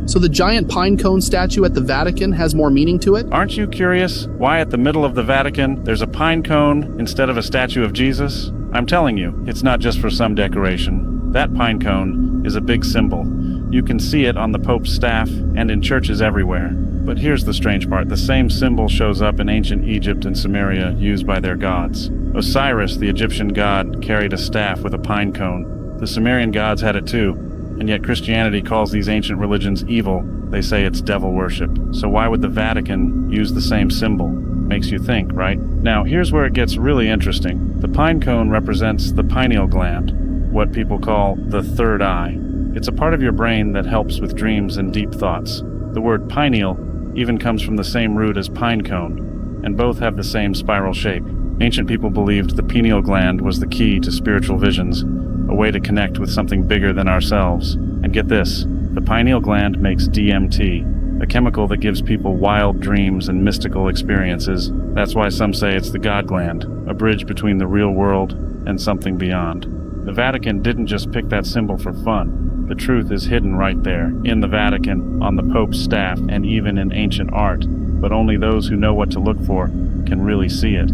So the giant pine cone statue at the Vatican has more meaning to it? Aren't you curious why at the middle of the Vatican there's a pine cone instead of a statue of Jesus? I'm telling you, it's not just for some decoration. That pine cone is a big symbol. You can see it on the Pope's staff and in churches everywhere. But here's the strange part. The same symbol shows up in ancient Egypt and Sumeria used by their gods. Osiris, the Egyptian god, carried a staff with a pine cone. The Sumerian gods had it too, and yet Christianity calls these ancient religions evil. They say it's devil worship. So why would the Vatican use the same symbol? Makes you think, right? Now, here's where it gets really interesting. The pine cone represents the pineal gland, what people call the third eye. It's a part of your brain that helps with dreams and deep thoughts. The word pineal even comes from the same root as pine cone, and both have the same spiral shape. Ancient people believed the pineal gland was the key to spiritual visions, a way to connect with something bigger than ourselves. And get this, the pineal gland makes DMT, a chemical that gives people wild dreams and mystical experiences. That's why some say it's the God gland, a bridge between the real world and something beyond. The Vatican didn't just pick that symbol for fun. The truth is hidden right there, in the Vatican, on the Pope's staff, and even in ancient art. But only those who know what to look for can really see it.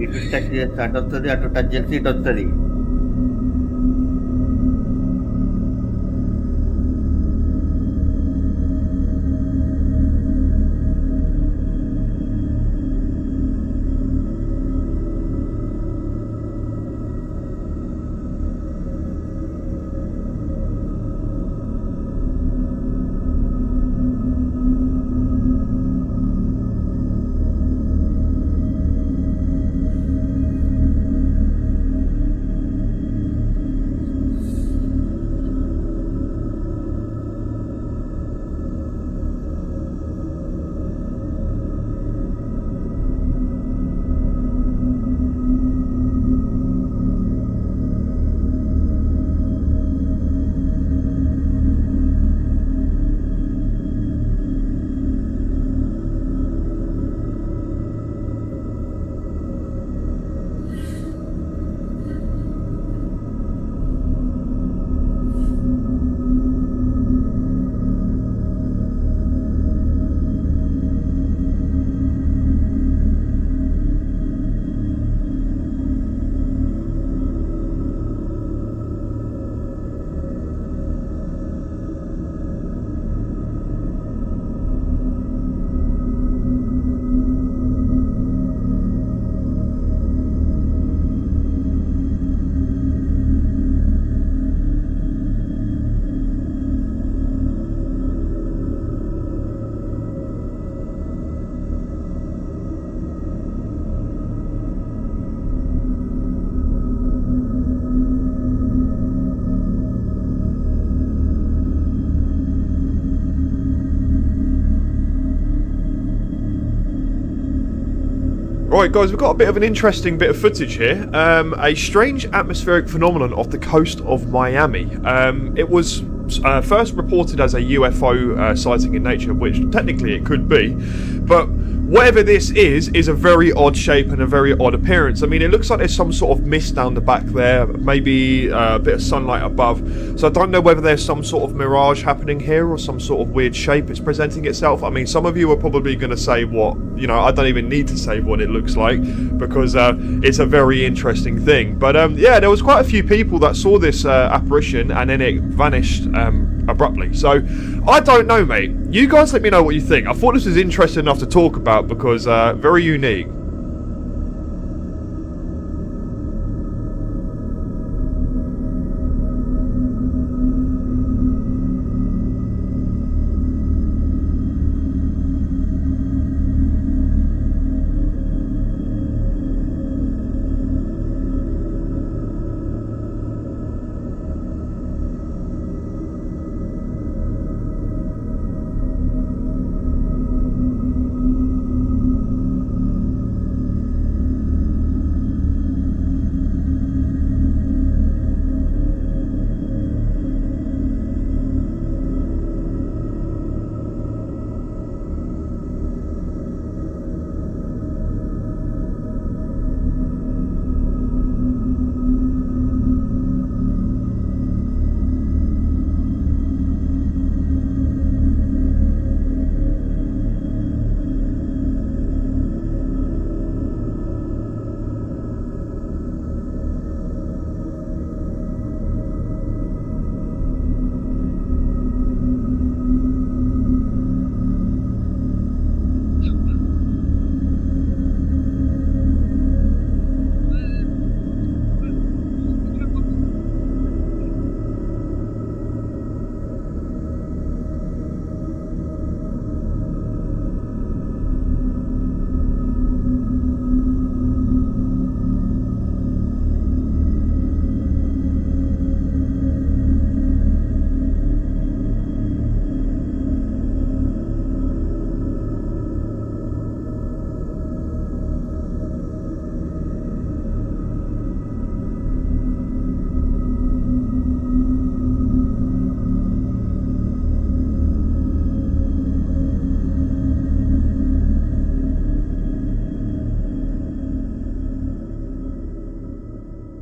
ఇటు touch చేస్తే అటు వస్తుంది, అటు touch చేస్తే ఇటు వస్తుంది. Right, guys, we've got a bit of an interesting bit of footage here. A strange atmospheric phenomenon off the coast of Miami. It was first reported as a UFO sighting in nature, which technically it could be, but whatever this is a very odd shape and a very odd appearance. I mean, it looks like there's some sort of mist down the back there, maybe a bit of sunlight above. So I don't know whether there's some sort of mirage happening here or some sort of weird shape it's presenting itself. I mean, some of you are probably going to say what, you know, I don't even need to say what it looks like because it's a very interesting thing. But yeah, there was quite a few people that saw this apparition and then it vanished abruptly. So I don't know, mate. You guys let me know what you think. I thought this was interesting enough to talk about because very unique.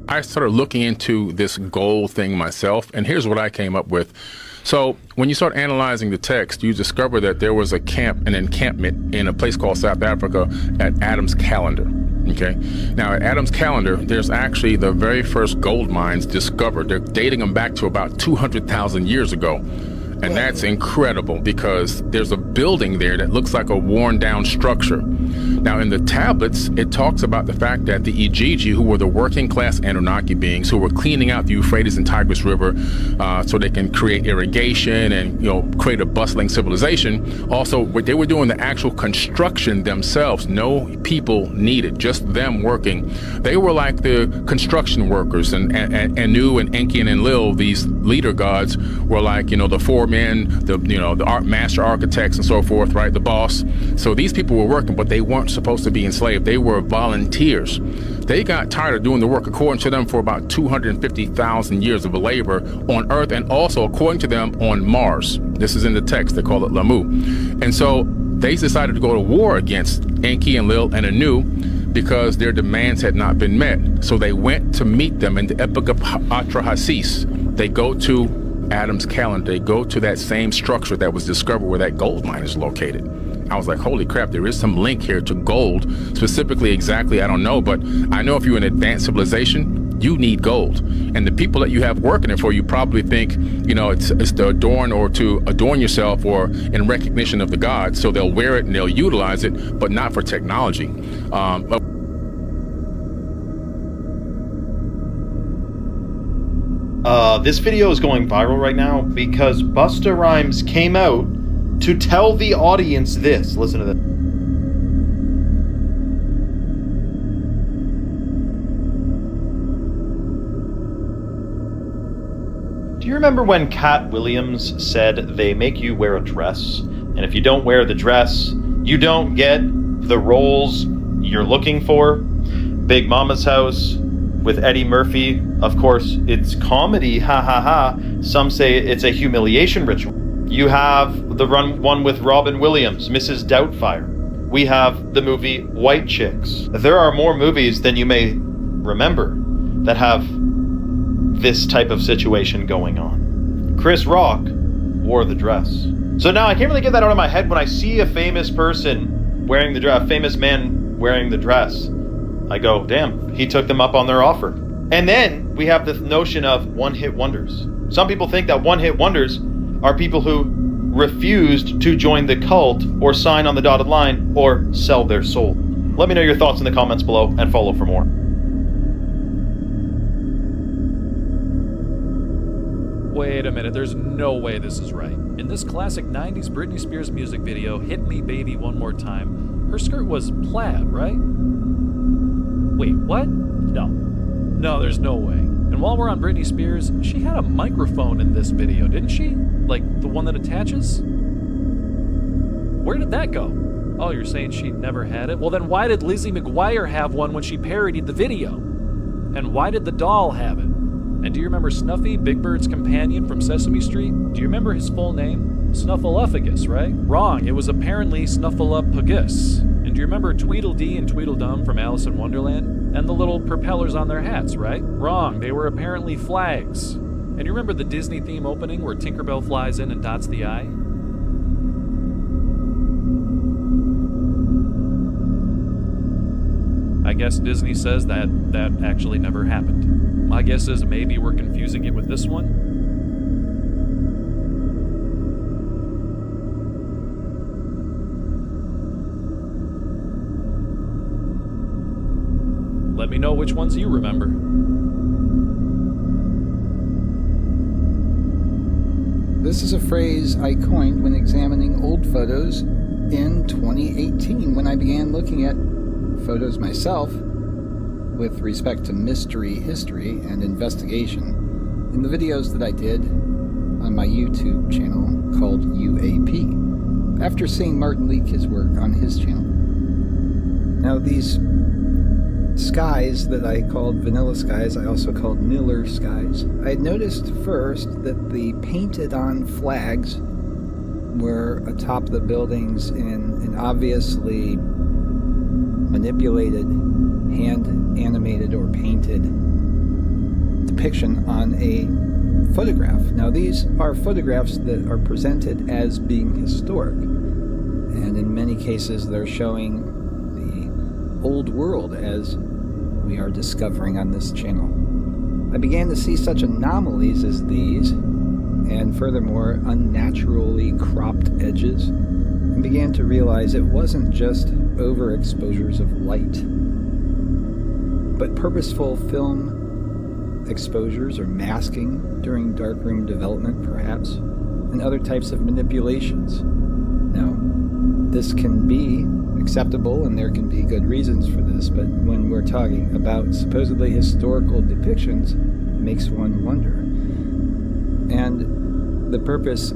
I started looking into this gold thing myself, and here's what I came up with. So when you start analyzing the text, you discover that there was an encampment in a place called South Africa at Adam's Calendar. Okay. Now at Adam's Calendar, there's actually the very first gold mines discovered. They're dating them back to about 200,000 years ago. And that's incredible because there's a building there that looks like a worn down structure. Now in the tablets, it talks about the fact that the Ijiji, who were the working class Anunnaki beings who were cleaning out the Euphrates and Tigris River so they can create irrigation and, you know, create a bustling civilization. Also, they were doing the actual construction themselves. No people needed, just them working. They were like the construction workers, and Anu and Enki and Enlil, these leader gods, were like, you know, the foremen, the master architects and so forth, right? The boss. So these people were working, but they weren't supposed to be enslaved. They were volunteers. They got tired of doing the work, according to them, for about 250,000 years of labor on Earth, and also, according to them, on Mars. This is in the text. They call it Lamu. And so they decided to go to war against Enki and Lil and Anu because their demands had not been met. So they went to meet them in the Epic of Atrahasis. They go to Adam's Calendar. They go to that same structure that was discovered where that gold mine is located. I was like, holy crap, there is some link here to gold. Specifically, exactly, I don't know, but I know if you're an advanced civilization, you need gold. And the people that you have working it for, you probably think, you know, it's to adorn or to adorn yourself or in recognition of the gods. So they'll wear it and they'll utilize it, but not for technology. This video is going viral right now because Busta Rhymes came out to tell the audience this. Listen to this. Do you remember when Cat Williams said they make you wear a dress, and if you don't wear the dress, you don't get the roles you're looking for. Big Mama's House with Eddie Murphy. Of course, it's comedy, ha ha ha. Some say it's a humiliation ritual. You have the one with Robin Williams, Mrs. Doubtfire. We have the movie White Chicks. There are more movies than you may remember that have this type of situation going on. Chris Rock wore the dress. So now I can't really get that out of my head when I see a famous person wearing the dress, a famous man wearing the dress. I go, damn, he took them up on their offer. And then we have the notion of one-hit wonders. Some people think that one-hit wonders are people who refused to join the cult or sign on the dotted line or sell their soul. Let me know your thoughts in the comments below and follow for more. Wait a minute, there's no way this is right. In this classic 90s Britney Spears music video, Hit Me Baby One More Time, her skirt was plaid, right? Wait, what? No, there's no way. And while we're on Britney Spears, she had a microphone in this video, didn't she? Like, the one that attaches? Where did that go? Oh, you're saying she never had it? Well, then why did Lizzie McGuire have one when she parodied the video? And why did the doll have it? And do you remember Snuffy, Big Bird's companion from Sesame Street? Do you remember his full name? Snuffleupagus, right? Wrong, it was apparently Snuffleupagus. And do you remember Tweedledee and Tweedledum from Alice in Wonderland? And the little propellers on their hats, right? Wrong, they were apparently flags. And you remember the Disney theme opening where Tinkerbell flies in and dots the I? I guess Disney says that actually never happened. My guess is maybe we're confusing it with this one. Let me know which ones you remember. This is a phrase I coined when examining old photos in 2018 when I began looking at photos myself with respect to mystery history and investigation in the videos that I did on my YouTube channel called UAP, after seeing Martin leak his work on his channel. Now these skies that I called vanilla skies, I also called Miller skies. I had noticed first that the painted on flags were atop the buildings in an obviously manipulated, hand animated or painted depiction on a photograph. Now these are photographs that are presented as being historic, and in many cases they're showing the old world as we are discovering on this channel. I began to see such anomalies as these, and furthermore unnaturally cropped edges, and began to realize it wasn't just overexposures of light, but purposeful film exposures or masking during darkroom development perhaps, and other types of manipulations. Now, this can be acceptable and there can be good reasons for this, but when we're talking about supposedly historical depictions, it makes one wonder. And the purpose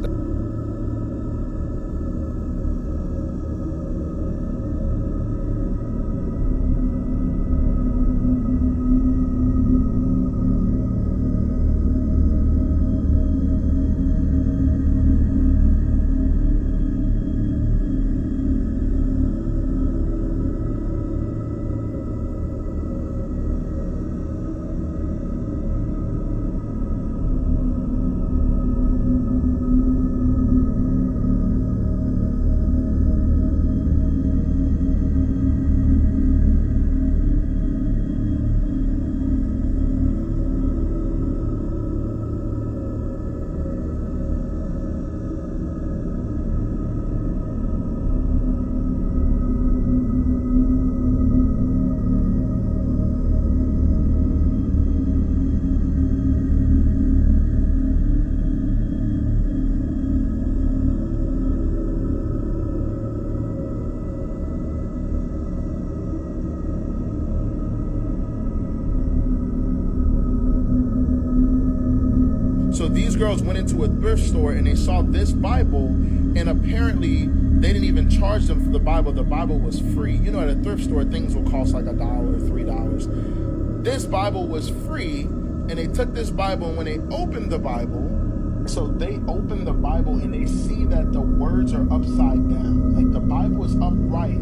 girls went into a thrift store and they saw this Bible, and apparently they didn't even charge them for the Bible. The Bible was free. You know, at a thrift store, things will cost like $1, $3. This Bible was free, and they took this Bible, and when they opened the Bible, so they open the Bible and they see that the words are upside down. Like the Bible is upright,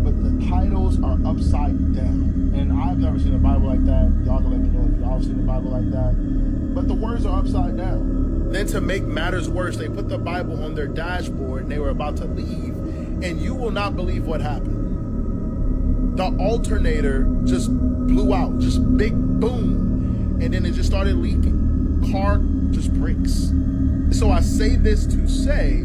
but the titles are upside down. And I've never seen a Bible like that. Y'all can let me know if y'all have seen a Bible like that. But the words are upside down. Then to make matters worse, they put the Bible on their dashboard and they were about to leave. And you will not believe what happened. The alternator just blew out, just big boom. And then it just started leaking. Car just breaks. So I say this to say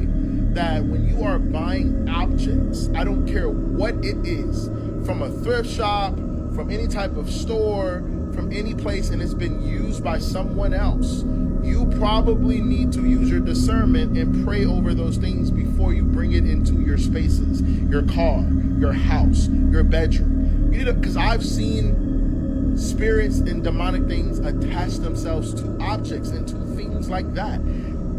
that when you are buying objects, I don't care what it is, from a thrift shop, from any type of store, from any place, and it's been used by someone else, you probably need to use your discernment and pray over those things before you bring it into your spaces, your car, your house, your bedroom. You need to, because I've seen spirits and demonic things attach themselves to objects and to things like that.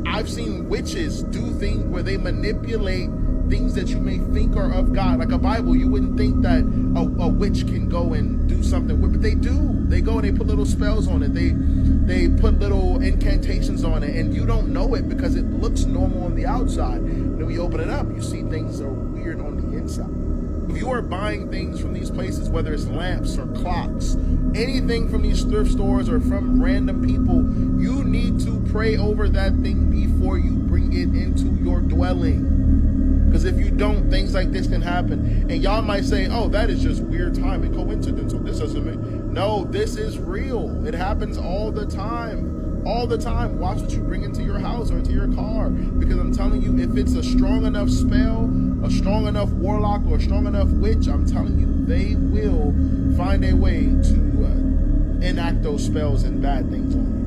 I've seen witches do things where they manipulate things that you may think are of God. Like a Bible, you wouldn't think that a witch can go and do something with, but they do. They go and they put little spells on it. They put little incantations on it, and you don't know it because it looks normal on the outside. And then when you open it up, you see things that are weird on the inside. If you are buying things from these places, whether it's lamps or clocks, anything from these thrift stores or from random people, you need to pray over that thing before you bring it into your dwelling. Because if you don't, things like this can happen. And y'all might say, oh, that is just weird timing, coincidental. This doesn't mean. No, this is real. It happens all the time. All the time. Watch what you bring into your house or into your car. Because I'm telling you, if it's a strong enough spell, a strong enough warlock, or a strong enough witch, I'm telling you, they will find a way to enact those spells and bad things on you.